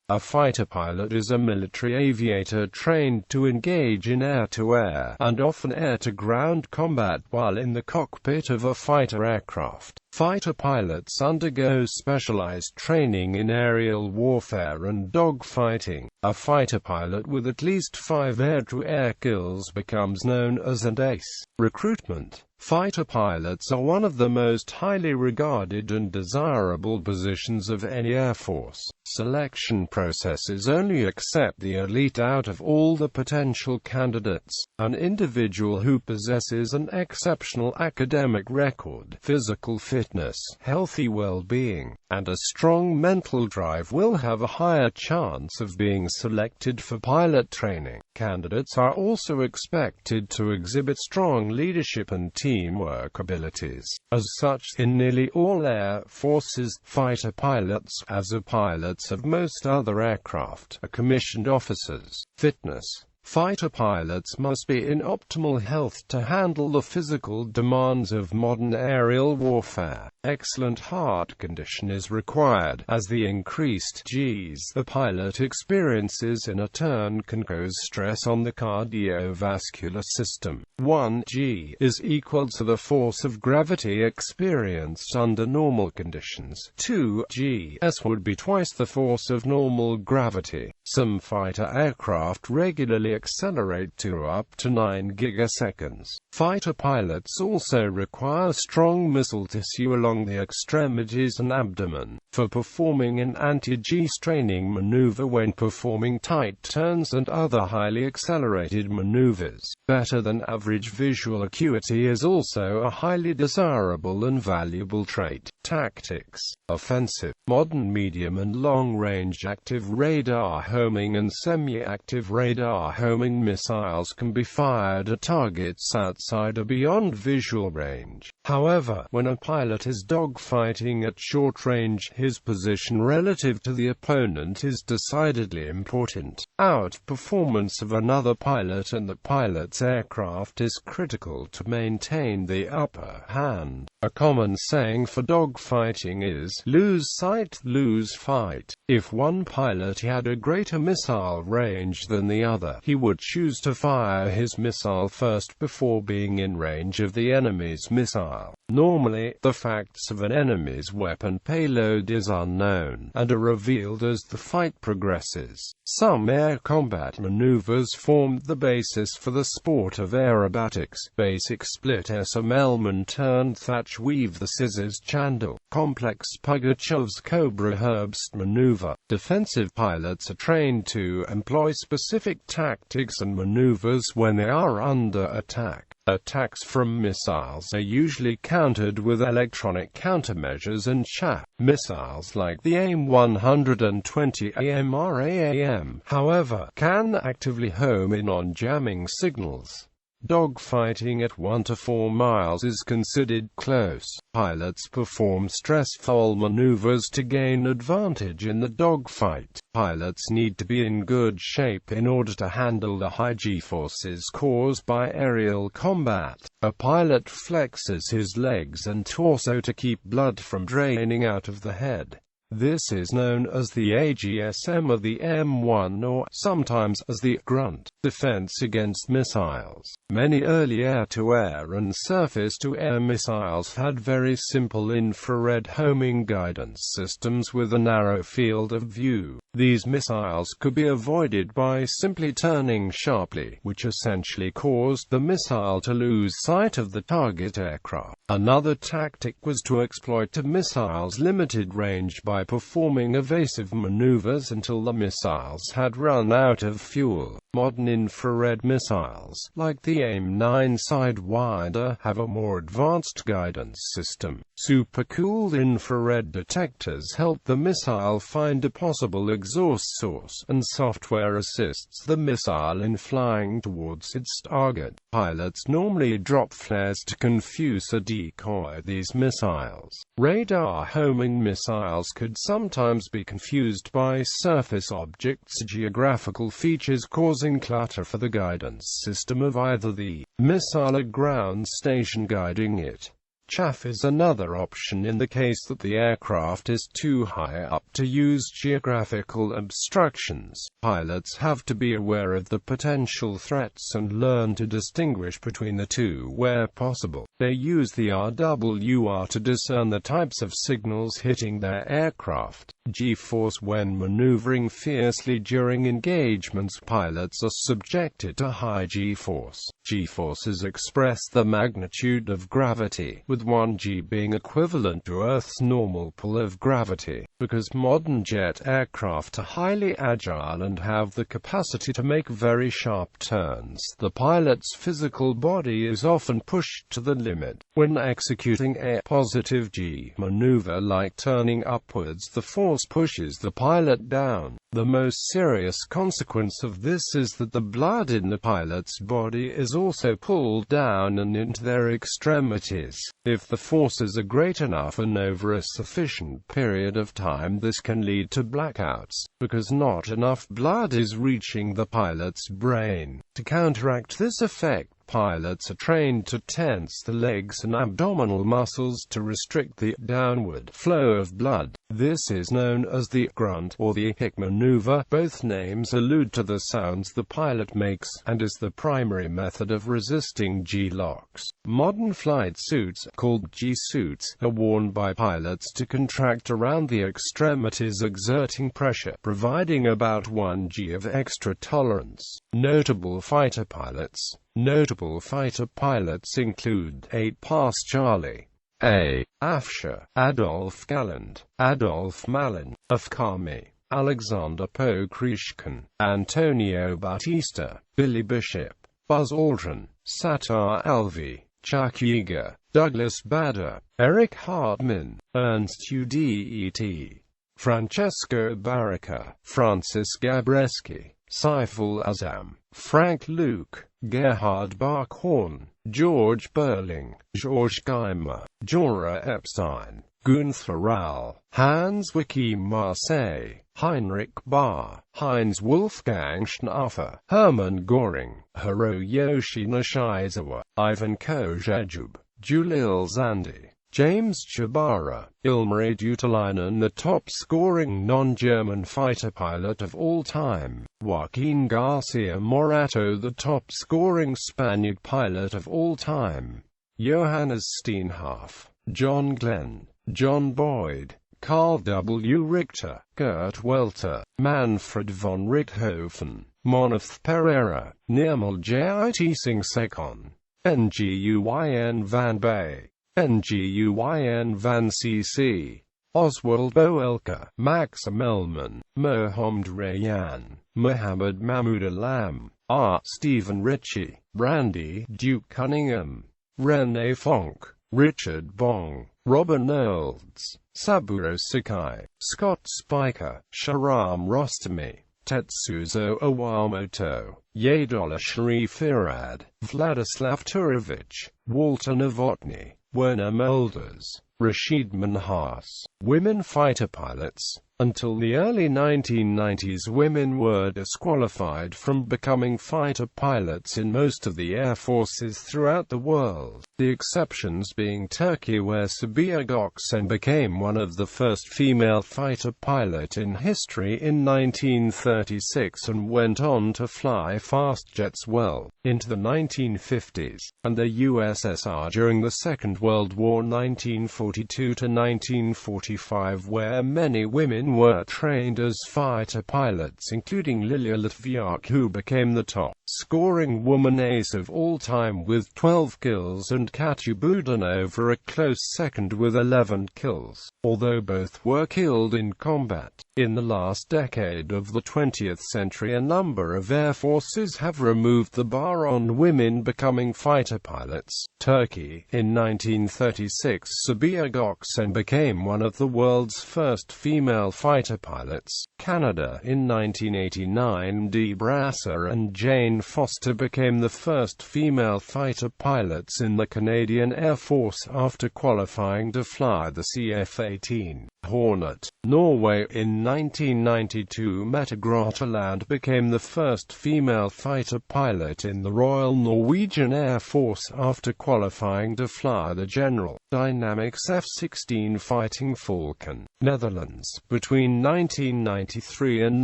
A fighter pilot is a military aviator trained to engage in air-to-air, and often air-to-ground combat while in the cockpit of a fighter aircraft. Fighter pilots undergo specialized training in aerial warfare and dogfighting. A fighter pilot with at least 5 air-to-air kills becomes known as an ace. Recruitment. Fighter pilots are one of the most highly regarded and desirable positions of any air force. Selection processes only accept the elite out of all the potential candidates. An individual who possesses an exceptional academic record, physical fitness, healthy well-being, and a strong mental drive will have a higher chance of being selected for pilot training. Candidates are also expected to exhibit strong leadership and teamwork abilities. As such, in nearly all air forces, fighter pilots, as are pilots of most other aircraft, are commissioned officers. Fitness. Fighter pilots must be in optimal health to handle the physical demands of modern aerial warfare. Excellent heart condition is required, as the increased Gs the pilot experiences in a turn can cause stress on the cardiovascular system. 1 G is equal to the force of gravity experienced under normal conditions. 2 Gs would be twice the force of normal gravity. Some fighter aircraft regularly accelerate to up to 9 gigaseconds. Fighter pilots also require strong muscle tissue along the extremities and abdomen for performing an anti-G straining maneuver when performing tight turns and other highly accelerated maneuvers. Better than average visual acuity is also a highly desirable and valuable trait. Tactics. Offensive. Modern medium and long-range active radar homing and semi-active radar homing missiles can be fired at targets outside or beyond visual range. However, when a pilot is dogfighting at short range, his position relative to the opponent is decidedly important. Outperformance of another pilot and the pilot's aircraft is critical to maintain the upper hand. A common saying for dogfighting is, lose sight, lose fight. If one pilot had a greater missile range than the other, he would choose to fire his missile first before being in range of the enemy's missile. Normally, the facts of an enemy's weapon payload is unknown, and are revealed as the fight progresses. Some air combat maneuvers formed the basis for the sport of aerobatics. Basic split SMLman turned thatch weave the scissors chandel. Complex Pugachev's Cobra Herbst maneuver. Defensive pilots are trained to employ specific tactics and maneuvers when they are under attack. Attacks from missiles are usually countered with electronic countermeasures and chaff. Missiles like the AIM-120 AMRAAM, however, can actively home in on jamming signals. Dogfighting at 1 to 4 miles is considered close. Pilots perform stressful maneuvers to gain advantage in the dogfight. Pilots need to be in good shape in order to handle the high G-forces caused by aerial combat. A pilot flexes his legs and torso to keep blood from draining out of the head. This is known as the AGSM of the M1, or sometimes as the grunt defense against missiles. Many early air-to-air and surface-to-air missiles had very simple infrared homing guidance systems with a narrow field of view. These missiles could be avoided by simply turning sharply, which essentially caused the missile to lose sight of the target aircraft. Another tactic was to exploit the missile's limited range by performing evasive maneuvers until the missiles had run out of fuel. Modern infrared missiles, like the AIM-9 Sidewinder, have a more advanced guidance system. Supercooled infrared detectors help the missile find a possible exhaust source, and software assists the missile in flying towards its target. Pilots normally drop flares to confuse or decoy these missiles. Radar homing missiles could sometimes be confused by surface objects' geographical features, causing clutter for the guidance system of either the missile or ground station guiding it. Chaff is another option in the case that the aircraft is too high up to use geographical obstructions. Pilots have to be aware of the potential threats and learn to distinguish between the two where possible. They use the RWR to discern the types of signals hitting their aircraft. G-force. When maneuvering fiercely during engagements, pilots are subjected to high G-force. G-forces express the magnitude of gravity, with 1 G being equivalent to Earth's normal pull of gravity. Because modern jet aircraft are highly agile and have the capacity to make very sharp turns, the pilot's physical body is often pushed to the limit. When executing a positive G maneuver like turning upwards, the force pushes the pilot down. The most serious consequence of this is that the blood in the pilot's body is also pulled down and into their extremities. If the forces are great enough and over a sufficient period of time, this can lead to blackouts, because not enough blood is reaching the pilot's brain. To counteract this effect, pilots are trained to tense the legs and abdominal muscles to restrict the downward flow of blood. This is known as the grunt or the hic maneuver. Both names allude to the sounds the pilot makes, and is the primary method of resisting G-locks. Modern flight suits, called G-suits, are worn by pilots to contract around the extremities, exerting pressure, providing about 1 G of extra tolerance. Notable fighter pilots. Notable fighter pilots include 8 Pass Charlie, A. Afshar, Adolf Galland, Adolf Malin, Afkami, Alexander Pokrishkin, Antonio Bautista, Billy Bishop, Buzz Aldrin, Sattar Alvi, Chuck Yeager, Douglas Bader, Eric Hartman, Ernst Udet, Francesco Baracca, Francis Gabreski, Saiful Azam, Frank Luke, Gerhard Bachhorn, George Berling, George Geimer, Jora Epstein, Gunther Rall, Hans Wicke Marseille, Heinrich Bahr, Heinz Wolfgang Schnaffer, Hermann Göring, Hiroyoshi Nishizawa, Ivan Kozhedub, Julil Zandi, James Chibara, Ilmari Dutalainen, the top-scoring non-German fighter pilot of all time. Joaquin Garcia Morato, the top-scoring Spaniard pilot of all time. Johannes Steenhoff, John Glenn, John Boyd, Carl W. Richter, Gert Welter, Manfred von Richthofen, Moneth Pereira, Nirmal Jit Singh Sekon, Nguyen Van Bay, Nguyen Van Cc, Oswald Boelka, Max Melman, Mohamed Rayyan, Mohammed Mahmoud Alam, R. Stephen Ritchie, Brandy Duke Cunningham, Rene Fonk, Richard Bong, Robin Olds, Saburo Sakai, Scott Spiker, Shahram Rostami, Tetsuzo Owamoto, Yadola Sharif Irad, Vladislav Turovich, Walter Novotny, Werner Mulders, Rashid Manhas. Women fighter pilots. Until the early 1990s, women were disqualified from becoming fighter pilots in most of the air forces throughout the world, the exceptions being Turkey, where Sabiha Gökçen became one of the first female fighter pilot in history in 1936 and went on to fly fast jets well into the 1950s, and the USSR during the Second World War 1942 to 1945, where many women were trained as fighter pilots, including Lilia Latviak, who became the top-scoring woman ace of all time with 12 kills, and Katya Budanova a close second with 11 kills, although both were killed in combat. In the last decade of the 20th century, a number of air forces have removed the bar on women becoming fighter pilots. Turkey. In 1936, Sabiha Gökçen became one of the world's first female fighter pilots. Canada. In 1989, Dee Brasser and Jane Foster became the first female fighter pilots in the Canadian Air Force after qualifying to fly the CF-18 Hornet. Norway. In 1992, Mette Grøtteland became the first female fighter pilot in the Royal Norwegian Air Force after qualifying to fly the General Dynamics F-16 Fighting Falcon, Netherlands. Between 1993 and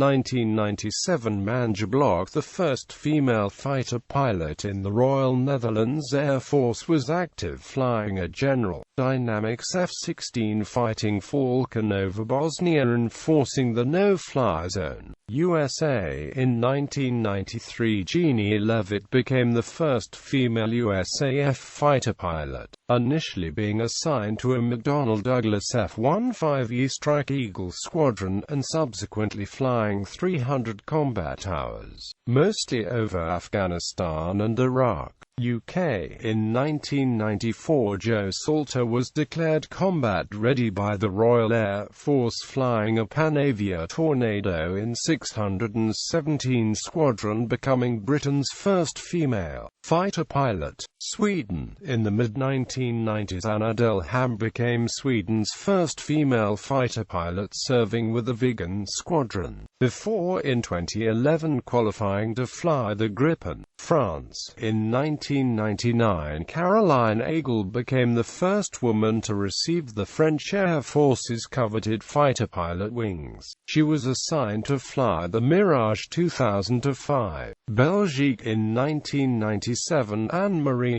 1997, Manja Blok, the first female fighter pilot in the Royal Netherlands Air Force, was active flying a General Dynamics F-16 Fighting Falcon over Bosnia, enforcing the no-fly zone. USA. In 1993, Jeannie Leavitt became the first female USAF fighter pilot, initially being assigned to a McDonnell Douglas F-15E Strike Eagle squadron, and subsequently flying 300 combat hours, mostly over Afghanistan and Iraq. UK. In 1994, Joe Salter was declared combat-ready by the Royal Air Force, flying a Panavia Tornado in 617 Squadron, becoming Britain's first female fighter pilot. Sweden. In the mid-1990s, Anna Delham became Sweden's first female fighter pilot, serving with the Viggen Squadron, before in 2011 qualifying to fly the Gripen. France. In 1999, Caroline Aigle became the first woman to receive the French Air Force's coveted fighter pilot wings. She was assigned to fly the Mirage 2005. Belgique. In 1997, Anne-Marie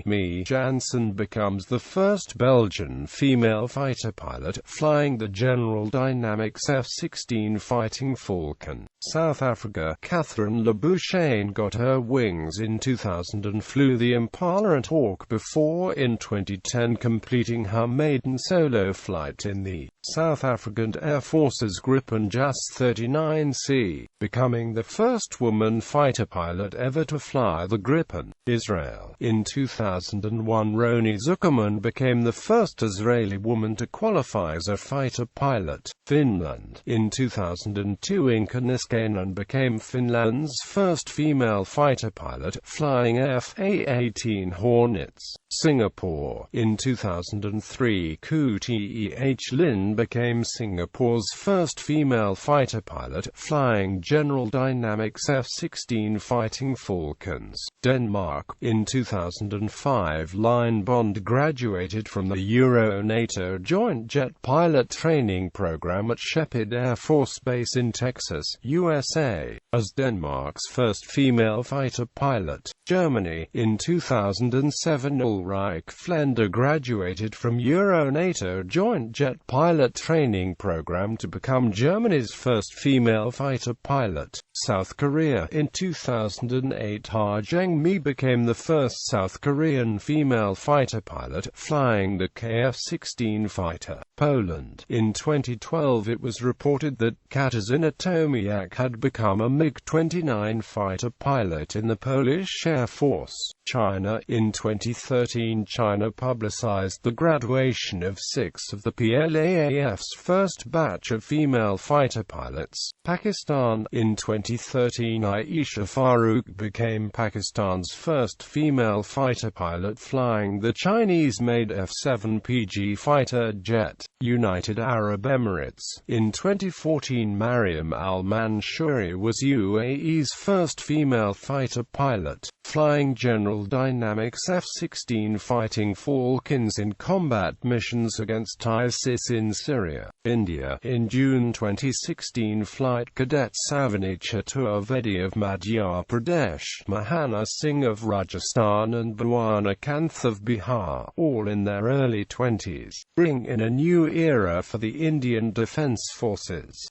Janssen becomes the first Belgian female fighter pilot, flying the General Dynamics F-16 Fighting Falcon. South Africa. Catherine Labuschagne got her wings in 2000 and flew the Impala and Hawk, before in 2010 completing her maiden solo flight in the South African Air Force's Gripen JAS 39C, becoming the first woman fighter pilot ever to fly the Gripen. Israel. In 2001, Roni Zuckerman became the first Israeli woman to qualify as a fighter pilot. Finland. In 2002, Inka Niskanen became Finland's first female fighter pilot, flying F/A-18 Hornets. Singapore. In 2003, Khoo Teh Lin became Singapore's first female fighter pilot, flying General Dynamics F-16 Fighting Falcons. Denmark. In 2005, Line Bond graduated from the Euro-NATO Joint Jet Pilot Training Program at Sheppard Air Force Base in Texas, USA, as Denmark's first female fighter pilot. Germany. In 2007, Ulrike Flender graduated from Euro-NATO Joint Jet Pilot Training Program to become Germany's first female fighter pilot. South Korea. In 2008, Ha Jeng-mi became the first South Korean female fighter pilot, flying the KF-16 fighter. Poland. In 2012, it was reported that Katarzyna Tomiak had become a MiG-29 fighter pilot in the Polish Air Force. China. In 2013, China publicized the graduation of 6 of the PLAAF's first batch of female fighter pilots. Pakistan. In 2013, Aisha Farouk became Pakistan's first female fighter pilot, flying the Chinese-made F-7PG fighter jet. United Arab Emirates. In 2014, Mariam Al-Mansouri was UAE's first female fighter pilot, flying General Dynamics F-16 Fighting Falcons in combat missions against ISIS in Syria. India. In June 2016, Flight Cadet Savani Chaturvedi of Madhya Pradesh, Mahana Singh of Rajasthan and Bhuwana Kanth of Bihar, all in their early 20s, bring in a new era for the Indian Defence Forces.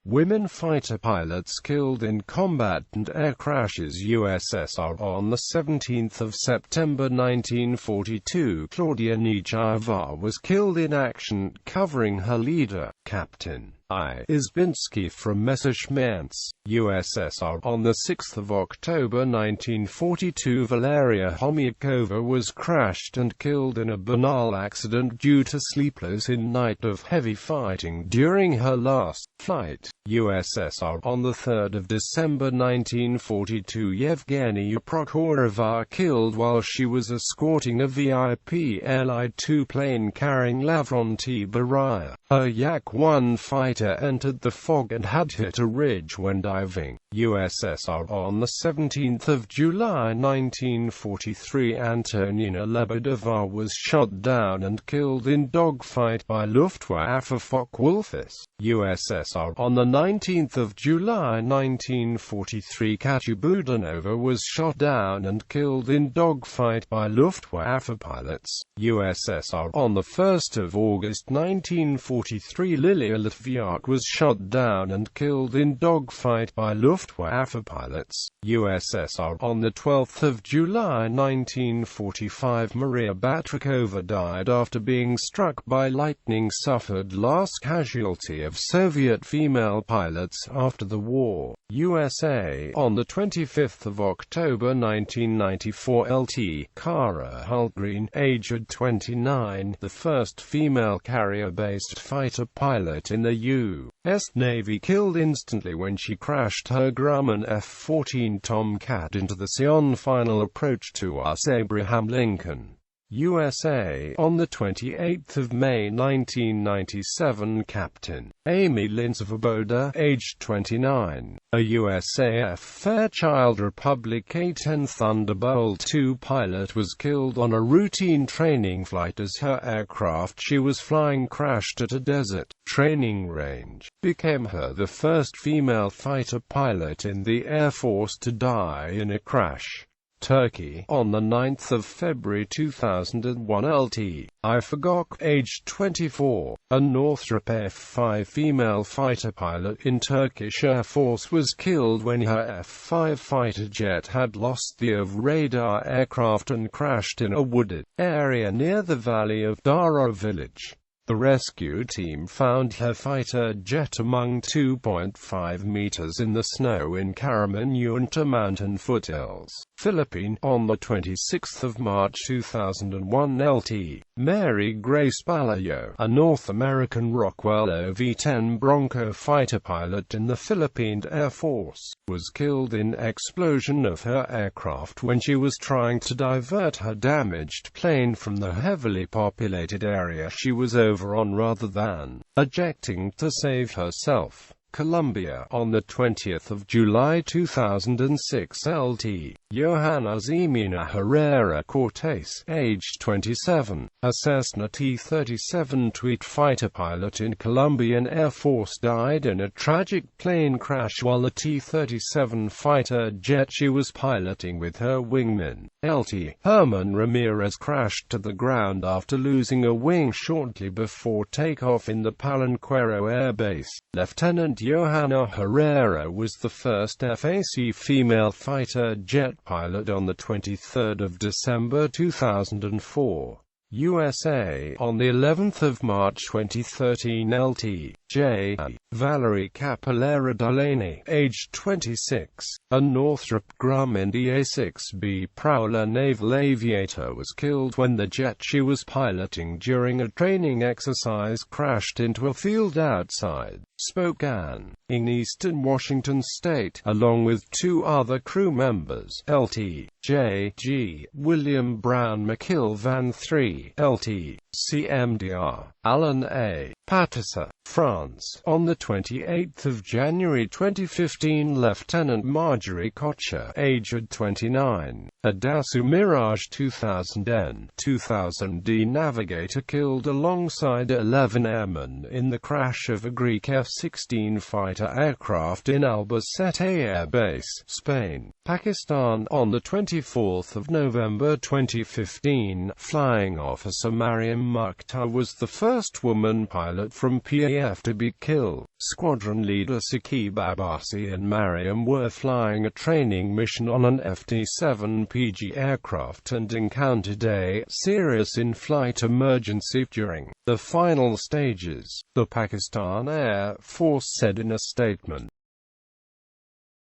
Women fighter pilots killed in combat and air crashes. USSR. On 17 September 1942, Claudia Nichayeva was killed in action, covering her leader, Captain I. Izbinsky from Messerschmitts, USSR. On 6 October 1942, Valeria Homyakova was crashed and killed in a banal accident due to sleepless night of heavy fighting during her last flight. USSR. On 3 December 1942, Yevgenia Prokhorova killed while she was escorting a VIP Li-2 plane carrying Lavrentiy Beria. Her Yak-1 fighter entered the fog and had hit a ridge when diving. USSR. On 17 July 1943, Antonina Lebedeva was shot down and killed in dogfight by Luftwaffe Focke-Wulf. USSR. On 19 July 1943, Katya Budanova was shot down and killed in dogfight by Luftwaffe pilots. USSR. On 1 August 1943, Lilia Litviak was shot down and killed in dogfight by Luftwaffe pilots. USSR. On 12 July 1945, Maria Batrikova died after being struck by lightning, suffered last casualty of Soviet female pilots after the war. USA. On 25 October 1994, LT Kara Hultgren, aged 29, the first female carrier-based fighter pilot in the U.S. Navy, killed instantly when she crashed her Grumman F-14 Tomcat into the Sion final approach to US Abraham Lincoln. USA. On 28 May 1997, Captain Amy Lynn Svoboda, aged 29, a USAF Fairchild Republic A-10 Thunderbolt II pilot, was killed on a routine training flight as her aircraft she was flying crashed at a desert training range. Became her the first female fighter pilot in the Air Force to die in a crash. Turkey. On 9 February 2001, LT Ifagok, aged 24, a Northrop F-5 female fighter pilot in Turkish Air Force, was killed when her F-5 fighter jet had lost the of radar aircraft and crashed in a wooded area near the valley of Dara village. The rescue team found her fighter jet among 2.5 meters in the snow in Karamanunta mountain foothills, Philippines. On 26 March 2001, LT Mary Grace Balayo, a North American Rockwell OV-10 Bronco fighter pilot in the Philippine Air Force, was killed in explosion of her aircraft when she was trying to divert her damaged plane from the heavily populated area she was over on rather than ejecting to save herself. Colombia. On 20 July 2006, LT Johanna Ximena Herrera Cortés, aged 27, a Cessna T-37 Tweet fighter pilot in Colombian Air Force, died in a tragic plane crash while the T-37 fighter jet she was piloting with her wingman, LT Herman Ramirez, crashed to the ground after losing a wing shortly before takeoff in the Palenquero Air Base. Lieutenant Johanna Herrera was the first FAC female fighter jet pilot on 23 December 2004. USA. On the 11th of March 2013, LT J. Valerie Capillera Delaney, aged 26, a Northrop Grumman DA-6B Prowler naval aviator, was killed when the jet she was piloting during a training exercise crashed into a field outside Spokane, in eastern Washington state, along with two other crew members, LT J. G. William Brown McKill Van III, LT CMDR Alan A. Patissa, France. On 28 January 2015, Lieutenant Marjorie Kocher, aged 29, a Dassault Mirage 2000D navigator, killed alongside 11 airmen in the crash of a Greek F-16 fighter aircraft in Albacete Air Base, Spain. Pakistan. On 24 November 2015, Flying Officer Mariam Mukhtar was the first woman pilot from PAF to be killed. Squadron leader Saqib Abbasi and Mariam were flying a training mission on an FD-7 PG aircraft and encountered a serious in-flight emergency during the final stages, the Pakistan Air Force said in a statement.